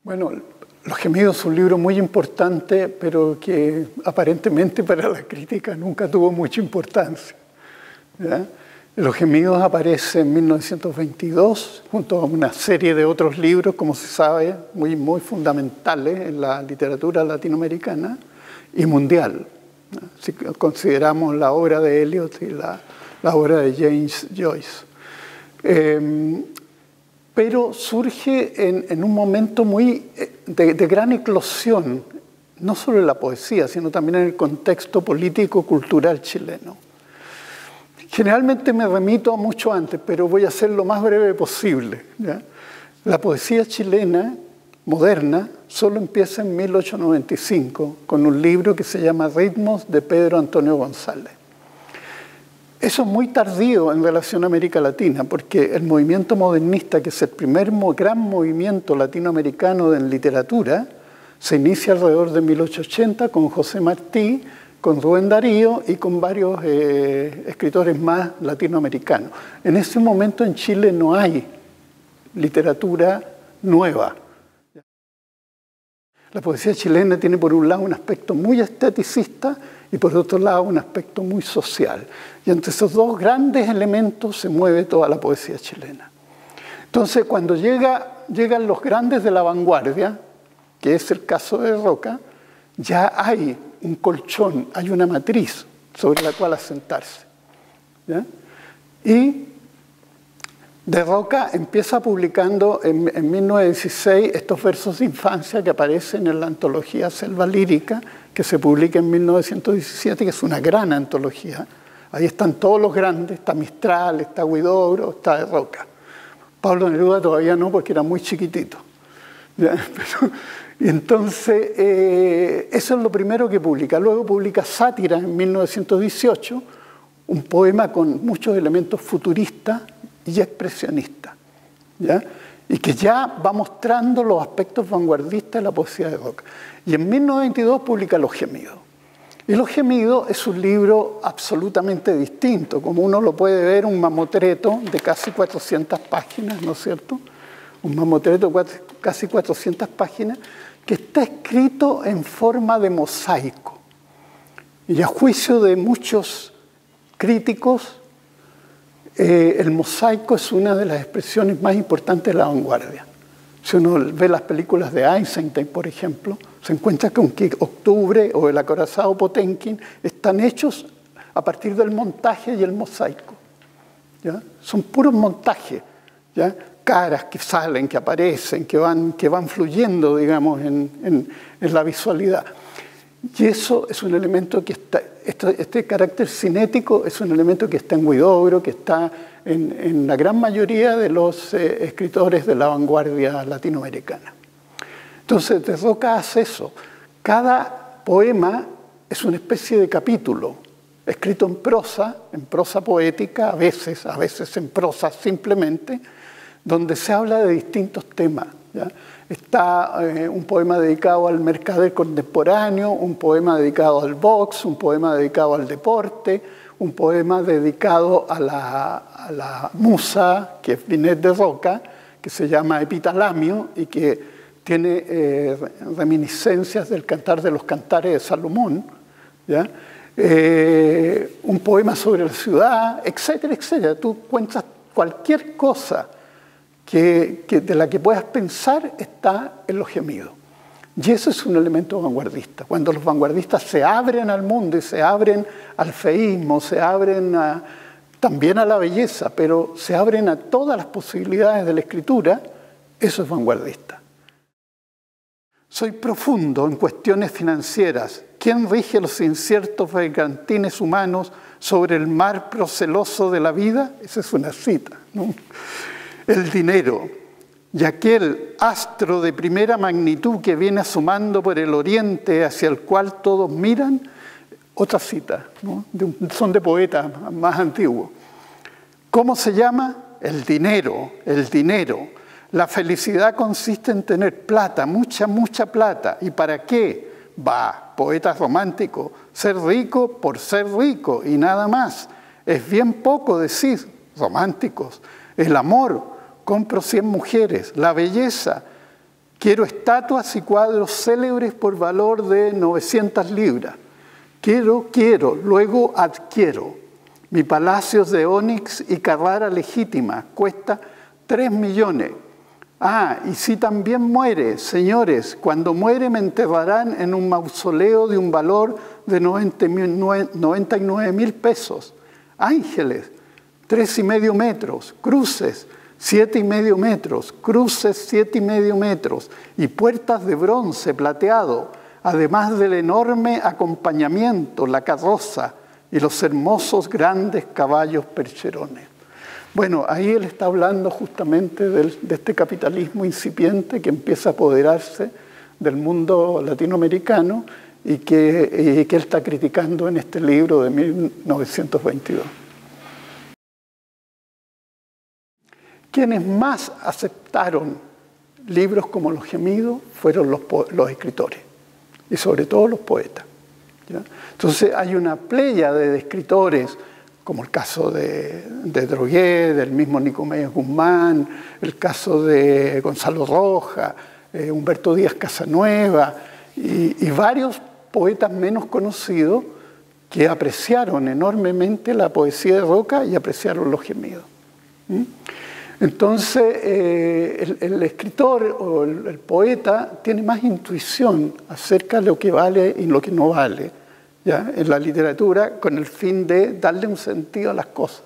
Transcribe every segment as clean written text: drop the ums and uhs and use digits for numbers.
Bueno, Los Gemidos es un libro muy importante, pero que aparentemente para la crítica nunca tuvo mucha importancia, ¿ya? Los Gemidos aparece en 1922, junto a una serie de otros libros, como se sabe, muy fundamentales en la literatura latinoamericana y mundial, ¿no? Si consideramos la obra de Eliot y la obra de James Joyce. Pero surge en un momento de gran eclosión, no solo en la poesía, sino también en el contexto político-cultural chileno. Generalmente me remito a mucho antes, pero voy a ser lo más breve posible, ¿ya? La poesía chilena moderna solo empieza en 1895, con un libro que se llama Ritmos, de Pedro Antonio González. Eso es muy tardío en relación a América Latina, porque el movimiento modernista, que es el primer gran movimiento latinoamericano en literatura, se inicia alrededor de 1880 con José Martí, con Rubén Darío y con varios escritores más latinoamericanos. En ese momento en Chile no hay literatura nueva. La poesía chilena tiene por un lado un aspecto muy esteticista y por otro lado un aspecto muy social. Y entre esos dos grandes elementos se mueve toda la poesía chilena. Entonces, cuando llegan los grandes de la vanguardia, que es el caso de Roca, ya hay un colchón, hay una matriz sobre la cual asentarse, ¿ya? Y de Roca empieza publicando en 1916 estos versos de infancia que aparecen en la antología Selva Lírica, que se publica en 1917, que es una gran antología. Ahí están todos los grandes, está Mistral, está Huidobro, está de Roca. Pablo Neruda todavía no, porque era muy chiquitito, ¿ya? Y entonces, eso es lo primero que publica. Luego publica Sátira en 1918, un poema con muchos elementos futuristas y expresionistas, ¿ya? Y que ya va mostrando los aspectos vanguardistas de la poesía de Roca. Y en 1922 publica Los Gemidos. Y Los Gemidos es un libro absolutamente distinto, como uno lo puede ver, un mamotreto de casi 400 páginas, ¿no es cierto? Un mamotreto de casi 400 páginas, que está escrito en forma de mosaico. Y a juicio de muchos críticos, el mosaico es una de las expresiones más importantes de la vanguardia. Si uno ve las películas de Eisenstein, por ejemplo, se encuentra con que Octubre o El acorazado Potenkin están hechos a partir del montaje y el mosaico, ¿ya? Son puros montajes, ¿ya? Caras que salen, que aparecen, que van fluyendo, digamos, en la visualidad. Y eso es un elemento que está, este carácter cinético es un elemento que está en Huidobro, que está en la gran mayoría de los escritores de la vanguardia latinoamericana. Entonces, de Roca hace eso. Cada poema es una especie de capítulo, escrito en prosa poética, a veces en prosa simplemente, donde se habla de distintos temas, ¿ya? Está un poema dedicado al mercader contemporáneo, un poema dedicado al box, un poema dedicado al deporte, un poema dedicado a la musa, que es Binet de Roca, que se llama Epitalamio y que tiene reminiscencias del Cantar de los Cantares de Salomón, ¿ya? Un poema sobre la ciudad, etcétera, etcétera. Tú cuentas cualquier cosa de la que puedas pensar está en Los Gemidos. Y eso es un elemento vanguardista. Cuando los vanguardistas se abren al mundo y se abren al feísmo, se abren también a la belleza, pero se abren a todas las posibilidades de la escritura, eso es vanguardista. Soy profundo en cuestiones financieras. ¿Quién rige los inciertos bergantines humanos sobre el mar proceloso de la vida? Esa es una cita, ¿no? El dinero y aquel astro de primera magnitud que viene asomando por el oriente hacia el cual todos miran, otra cita, ¿no? Son de poetas más antiguos. ¿Cómo se llama? El dinero, el dinero. La felicidad consiste en tener plata, mucha plata. ¿Y para qué? Poetas románticos, ser rico por ser rico y nada más. Es bien poco decir, románticos. El amor, compro 100 mujeres. La belleza, Quiero estatuas y cuadros célebres por valor de 900 libras. Quiero, luego adquiero. Mi palacio es de ónix y Carrara legítima, cuesta 3 millones. Ah, y si también muere, señores, cuando muere me enterrarán en un mausoleo de un valor de 99.000 pesos. Ángeles, 3,5 metros, cruces, 7,5 metros, cruces 7,5 metros y puertas de bronce plateado, además del enorme acompañamiento, la carroza y los hermosos grandes caballos percherones. Bueno, ahí él está hablando justamente de este capitalismo incipiente que empieza a apoderarse del mundo latinoamericano y que él está criticando en este libro de 1922. Quienes más aceptaron libros como Los Gemidos fueron los escritores, y sobre todo los poetas, ¿ya? Entonces hay una pléyade de escritores, como el caso de Droguet, del mismo Nicomedes Guzmán, el caso de Gonzalo Rojas, Humberto Díaz Casanueva, y varios poetas menos conocidos que apreciaron enormemente la poesía de Roca y apreciaron Los Gemidos. Entonces, el escritor o el poeta tiene más intuición acerca de lo que vale y lo que no vale, ¿ya? En la literatura, con el fin de darle un sentido a las cosas.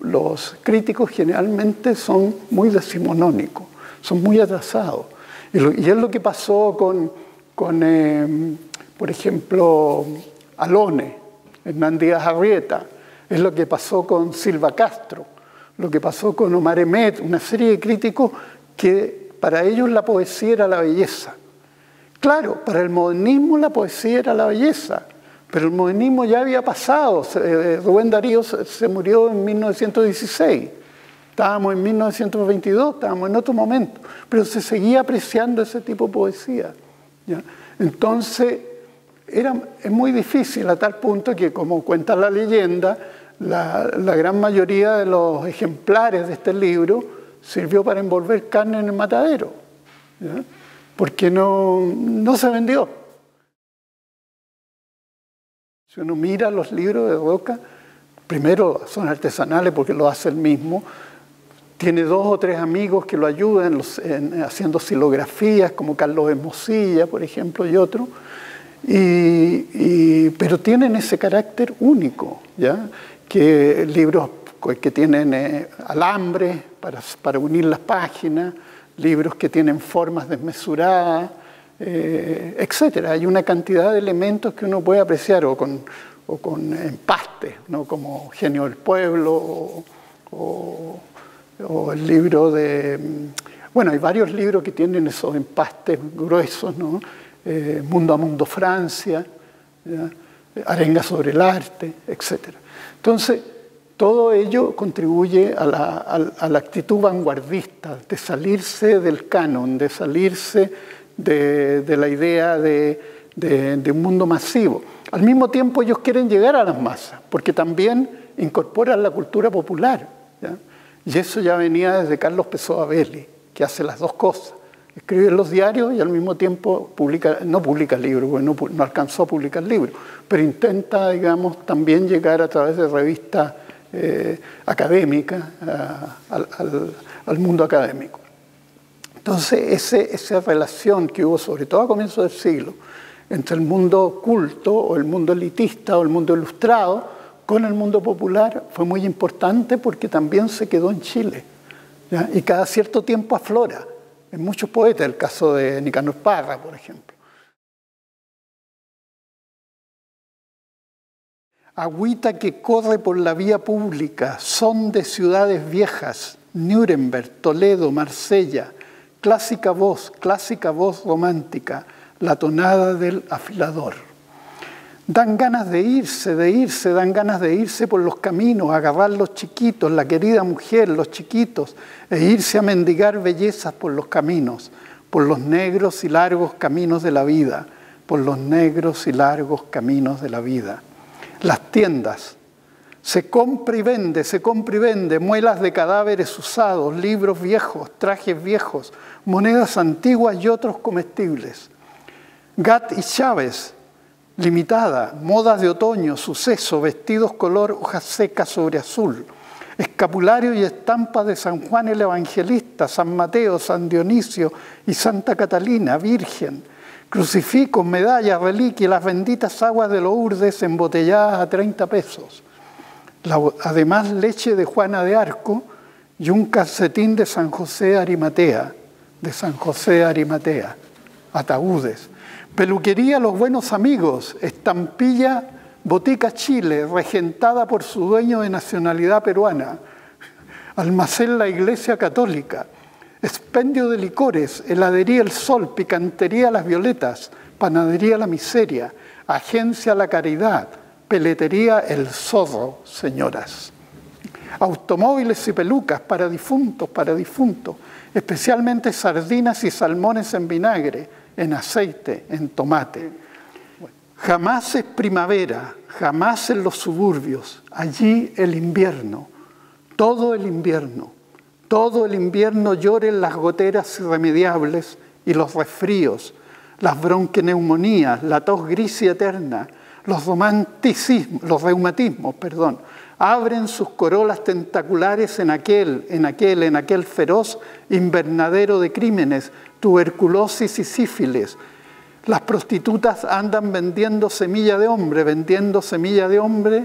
Los críticos generalmente son muy decimonónicos, son muy atrasados. Y es lo que pasó con por ejemplo, Alone, Hernán Díaz Arrieta, es lo que pasó con Silva Castro, lo que pasó con Omar Emet, una serie de críticos que para ellos la poesía era la belleza. Claro, para el modernismo la poesía era la belleza, pero el modernismo ya había pasado. Rubén Darío se murió en 1916, estábamos en 1922, estábamos en otro momento, pero se seguía apreciando ese tipo de poesía, ¿ya? Entonces, es muy difícil a tal punto que, como cuenta la leyenda, la gran mayoría de los ejemplares de este libro sirvió para envolver carne en el matadero, ¿ya? Porque no se vendió. Si uno mira los libros de Roca, primero son artesanales porque lo hace él mismo, tiene 2 o 3 amigos que lo ayudan haciendo silografías, como Carlos Hermosilla, por ejemplo, y otros, pero tienen ese carácter único, ¿ya? Que libros que tienen alambre para unir las páginas, libros que tienen formas desmesuradas, etc. Hay una cantidad de elementos que uno puede apreciar, o con empastes, ¿no? Como Genio del Pueblo, o el libro de... Bueno, hay varios libros que tienen esos empastes gruesos, ¿no? Mundo a Mundo Francia, ¿ya? Arenga sobre el arte, etc. Entonces, todo ello contribuye a la actitud vanguardista, de salirse del canon, de salirse de la idea de un mundo masivo. Al mismo tiempo ellos quieren llegar a las masas, porque también incorporan la cultura popular, ¿ya? Y eso ya venía desde Carlos Pessoa Belli, que hace las dos cosas. Escribe en los diarios y al mismo tiempo no publica libros, porque no alcanzó a publicar libros, pero intenta, digamos, también llegar a través de revistas académicas al mundo académico. Entonces, esa relación que hubo, sobre todo a comienzos del siglo, entre el mundo culto o el mundo elitista o el mundo ilustrado con el mundo popular fue muy importante porque también se quedó en Chile, ¿ya? Y cada cierto tiempo aflora en muchos poetas, el caso de Nicanor Parra, por ejemplo. Agüita que corre por la vía pública, son de ciudades viejas, Nuremberg, Toledo, Marsella, clásica voz romántica, la tonada del afilador. Dan ganas de irse, dan ganas de irse por los caminos, agarrar los chiquitos, la querida mujer, los chiquitos, e irse a mendigar bellezas por los caminos, por los negros y largos caminos de la vida, por los negros y largos caminos de la vida. Las tiendas, Se compra y vende, muelas de cadáveres usados, libros viejos, trajes viejos, monedas antiguas y otros comestibles. Gat y Chávez, limitada, modas de otoño, suceso, vestidos color hoja seca sobre azul, escapulario y estampas de San Juan el Evangelista, San Mateo, San Dionisio y Santa Catalina, Virgen, crucifijos, medallas, reliquias, las benditas aguas de Lourdes embotelladas a 30 pesos. Además, leche de Juana de Arco y un calcetín de San José de Arimatea, ataúdes. Peluquería Los Buenos Amigos, estampilla Botica Chile, regentada por su dueño de nacionalidad peruana. Almacén La Iglesia Católica, expendio de licores, heladería El Sol, picantería Las Violetas, panadería La Miseria, agencia La Caridad, peletería El Zorro, señoras. Automóviles y pelucas para difuntos, especialmente sardinas y salmones en vinagre, en aceite, en tomate. Jamás es primavera, jamás en los suburbios, allí el invierno, todo el invierno lloren las goteras irremediables y los resfríos, las bronqueneumonías, la tos gris y eterna, los reumatismos, abren sus corolas tentaculares en aquel feroz invernadero de crímenes, tuberculosis y sífilis. Las prostitutas andan vendiendo semilla de hombre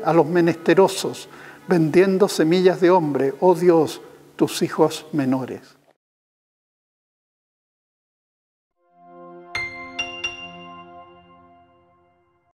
a los menesterosos, vendiendo semillas de hombre, oh Dios, tus hijos menores.